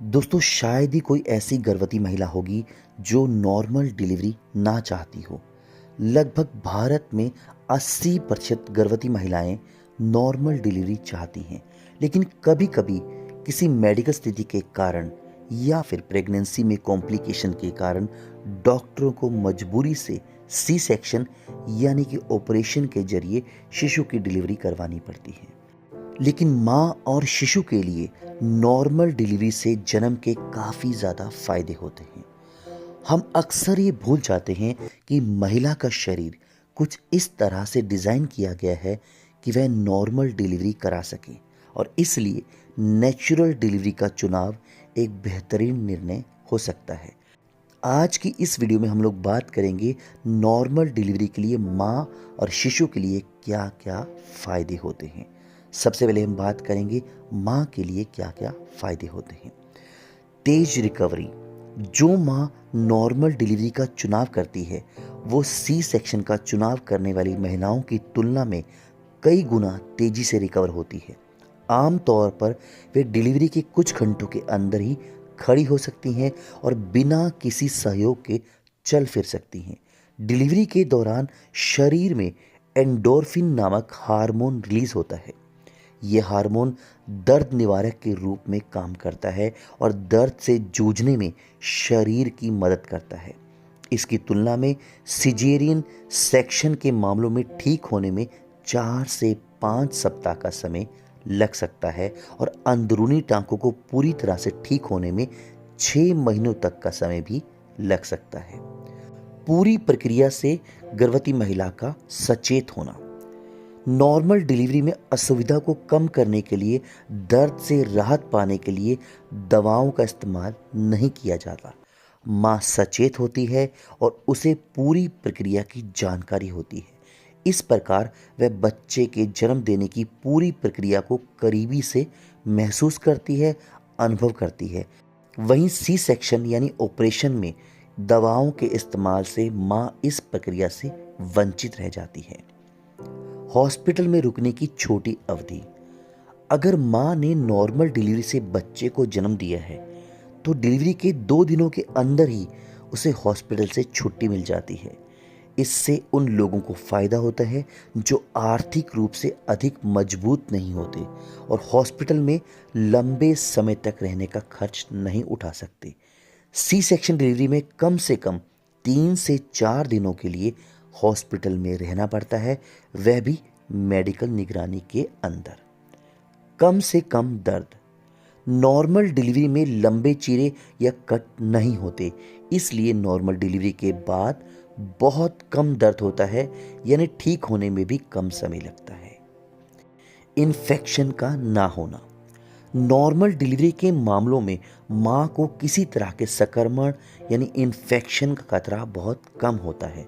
दोस्तों शायद ही कोई ऐसी गर्भवती महिला होगी जो नॉर्मल डिलीवरी ना चाहती हो। लगभग भारत में 80% गर्भवती महिलाएं नॉर्मल डिलीवरी चाहती हैं, लेकिन कभी-कभी किसी मेडिकल स्थिति के कारण या फिर प्रेगनेंसी में कॉम्प्लिकेशन के कारण डॉक्टरों को मजबूरी से सी सेक्शन यानी कि ऑपरेशन के जरिए शिशु की डिलीवरी करवानी पड़ती है। लेकिन माँ और शिशु के लिए नॉर्मल डिलीवरी से जन्म के काफ़ी ज़्यादा फायदे होते हैं। हम अक्सर ये भूल जाते हैं कि महिला का शरीर कुछ इस तरह से डिज़ाइन किया गया है कि वह नॉर्मल डिलीवरी करा सके, और इसलिए नेचुरल डिलीवरी का चुनाव एक बेहतरीन निर्णय हो सकता है। आज की इस वीडियो में हम लोग बात करेंगे नॉर्मल डिलीवरी के लिए माँ और शिशु के लिए क्या क्या फ़ायदे होते हैं। सबसे पहले हम बात करेंगे माँ के लिए क्या क्या फ़ायदे होते हैं। तेज रिकवरी। जो माँ नॉर्मल डिलीवरी का चुनाव करती है वो सी सेक्शन का चुनाव करने वाली महिलाओं की तुलना में कई गुना तेजी से रिकवर होती है। आमतौर पर वे डिलीवरी के कुछ घंटों के अंदर ही खड़ी हो सकती हैं और बिना किसी सहयोग के चल फिर सकती हैं। डिलीवरी के दौरान शरीर में एंडोर्फिन नामक हार्मोन रिलीज होता है। यह हार्मोन दर्द निवारक के रूप में काम करता है और दर्द से जूझने में शरीर की मदद करता है। इसकी तुलना में सिजेरियन सेक्शन के मामलों में ठीक होने में 4 से 5 सप्ताह का समय लग सकता है और अंदरूनी टांकों को पूरी तरह से ठीक होने में 6 महीनों तक का समय भी लग सकता है। पूरी प्रक्रिया से गर्भवती महिला का सचेत होना। नॉर्मल डिलीवरी में असुविधा को कम करने के लिए दर्द से राहत पाने के लिए दवाओं का इस्तेमाल नहीं किया जाता। माँ सचेत होती है और उसे पूरी प्रक्रिया की जानकारी होती है। इस प्रकार वह बच्चे के जन्म देने की पूरी प्रक्रिया को करीबी से महसूस करती है, अनुभव करती है। वहीं सी सेक्शन यानी ऑपरेशन में दवाओं के इस्तेमाल से माँ इस प्रक्रिया से वंचित रह जाती है। हॉस्पिटल में रुकने की छोटी अवधि। अगर माँ ने नॉर्मल डिलीवरी से बच्चे को जन्म दिया है तो डिलीवरी के 2 दिनों के अंदर ही उसे हॉस्पिटल से छुट्टी मिल जाती है। इससे उन लोगों को फायदा होता है जो आर्थिक रूप से अधिक मजबूत नहीं होते और हॉस्पिटल में लंबे समय तक रहने का खर्च नहीं उठा सकते। सी सेक्शन डिलीवरी में कम से कम 3 से 4 दिनों के लिए हॉस्पिटल में रहना पड़ता है, वह भी मेडिकल निगरानी के अंदर। कम से कम दर्द। नॉर्मल डिलीवरी में लंबे चीरे या कट नहीं होते, इसलिए नॉर्मल डिलीवरी के बाद बहुत कम दर्द होता है, यानी ठीक होने में भी कम समय लगता है। इन्फेक्शन का ना होना। नॉर्मल डिलीवरी के मामलों में माँ को किसी तरह के संक्रमण यानी इन्फेक्शन का खतरा बहुत कम होता है,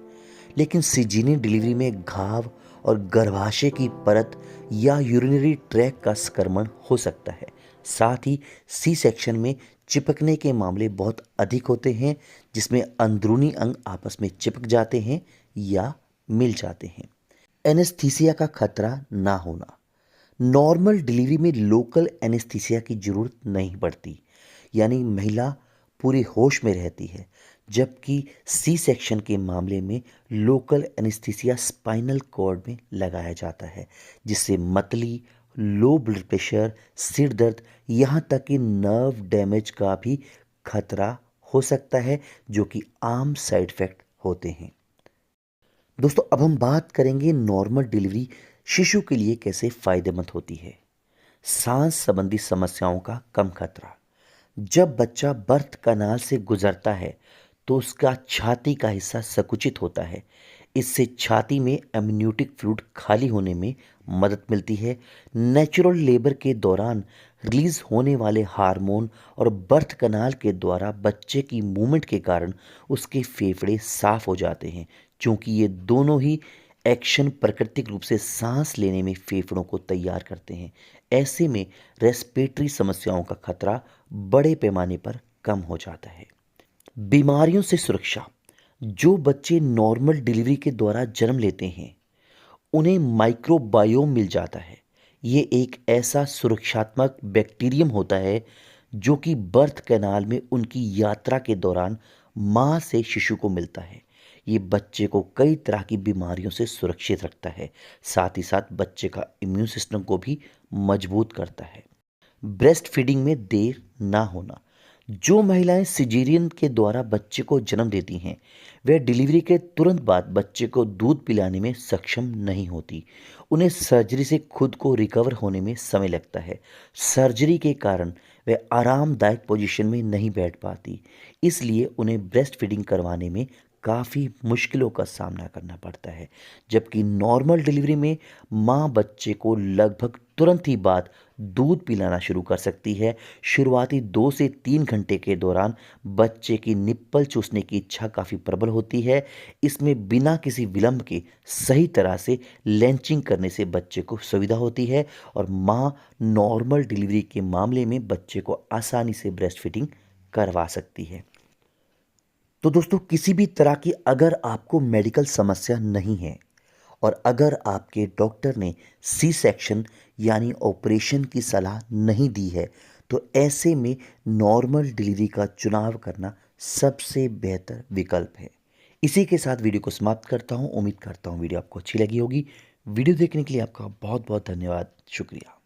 लेकिन सिजेरियन डिलीवरी में घाव और गर्भाशय की परत या यूरिनरी ट्रैक का संक्रमण हो सकता है। साथ ही सी सेक्शन में चिपकने के मामले बहुत अधिक होते हैं, जिसमें अंदरूनी अंग आपस में चिपक जाते हैं या मिल जाते हैं। एनेस्थीसिया का खतरा ना होना। नॉर्मल डिलीवरी में लोकल एनेस्थीसिया की जरूरत नहीं पड़ती, यानी महिला पूरे होश में रहती है, जबकि सी सेक्शन के मामले में लोकल एनेस्थीसिया स्पाइनल कॉर्ड में लगाया जाता है, जिससे मतली, लो ब्लड प्रेशर, सिर दर्द, यहाँ तक कि नर्व डैमेज का भी खतरा हो सकता है, जो कि आम साइड इफेक्ट होते हैं। दोस्तों अब हम बात करेंगे नॉर्मल डिलीवरी शिशु के लिए कैसे फायदेमंद होती है। सांस संबंधी समस्याओं का कम खतरा। जब बच्चा बर्थ कनाल से गुजरता है तो उसका छाती का हिस्सा संकुचित होता है। इससे छाती में एमनियोटिक फ्लूइड खाली होने में मदद मिलती है। नेचुरल लेबर के दौरान रिलीज होने वाले हार्मोन और बर्थ कनाल के द्वारा बच्चे की मूवमेंट के कारण उसके फेफड़े साफ हो जाते हैं, क्योंकि ये दोनों ही एक्शन प्राकृतिक रूप से सांस लेने में फेफड़ों को तैयार करते हैं। ऐसे में रेस्पिरेटरी समस्याओं का खतरा बड़े पैमाने पर कम हो जाता है। बीमारियों से सुरक्षा। जो बच्चे नॉर्मल डिलीवरी के द्वारा जन्म लेते हैं उन्हें माइक्रोबायोम मिल जाता है। ये एक ऐसा सुरक्षात्मक बैक्टीरियम होता है जो कि बर्थ कैनाल में उनकी यात्रा के दौरान माँ से शिशु को मिलता है। ये बच्चे को कई तरह की बीमारियों से सुरक्षित रखता है, साथ ही साथ बच्चे का इम्यून सिस्टम को भी मजबूत करता है। ब्रेस्ट फीडिंग में देर ना होना। जो महिलाएं सिजेरियन के द्वारा बच्चे को जन्म देती हैं, वे डिलीवरी के तुरंत बाद बच्चे को दूध पिलाने में सक्षम नहीं होती। उन्हें सर्जरी से खुद को रिकवर होने में समय लगता है। सर्जरी के कारण वे आरामदायक पोजीशन में नहीं बैठ पाती, इसलिए उन्हें ब्रेस्ट फीडिंग करवाने में काफ़ी मुश्किलों का सामना करना पड़ता है। जबकि नॉर्मल डिलीवरी में माँ बच्चे को लगभग तुरंत ही बाद दूध पिलाना शुरू कर सकती है। शुरुआती 2 से 3 घंटे के दौरान बच्चे की निप्पल चूसने की इच्छा काफ़ी प्रबल होती है। इसमें बिना किसी विलंब के सही तरह से लैंचिंग करने से बच्चे को सुविधा होती है और माँ नॉर्मल डिलीवरी के मामले में बच्चे को आसानी से ब्रेस्ट फीडिंग करवा सकती है। तो दोस्तों, किसी भी तरह की अगर आपको मेडिकल समस्या नहीं है और अगर आपके डॉक्टर ने सी सेक्शन यानी ऑपरेशन की सलाह नहीं दी है, तो ऐसे में नॉर्मल डिलीवरी का चुनाव करना सबसे बेहतर विकल्प है। इसी के साथ वीडियो को समाप्त करता हूँ। उम्मीद करता हूँ वीडियो आपको अच्छी लगी होगी। वीडियो देखने के लिए आपका बहुत बहुत धन्यवाद। शुक्रिया।